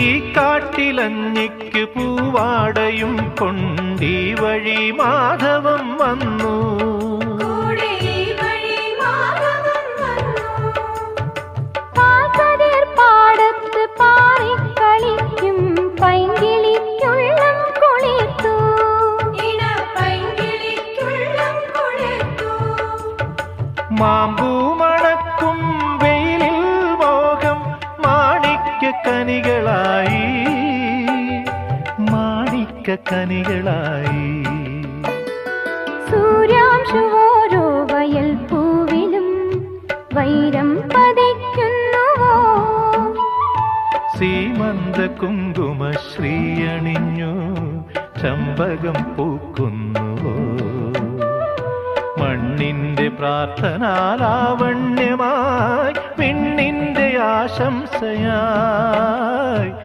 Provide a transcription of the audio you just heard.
ഈ കാട്ടിലഞ്ഞിക്ക് പൂവാടയും കൊണ്ടീ വഴി മാധവം വന്നു. പാടത്ത് പാറിക്കളിക്കും പൈങ്കിളിക്കുള്ളം കുളിർത്തു. മാമ്പൂ മണക്കും വെയിലിൽ മോഹം മാണിക്യക്കനികളായി, മാണിക്യക്കനികളായി. സൂര്യാംശുവോരോ വയൽ പൂവിലും വൈരം പതിക്കുന്നുവോ. സീമന്ത കുങ്കുമശ്രീ അണിഞ്ഞു ചമ്പകം പൂക്കുന്നുവോ. മണ്ണിന്റെ പ്രാർത്ഥനാലാവണ്യമായി, പെണ്ണിന്റെ ആശംസയായി.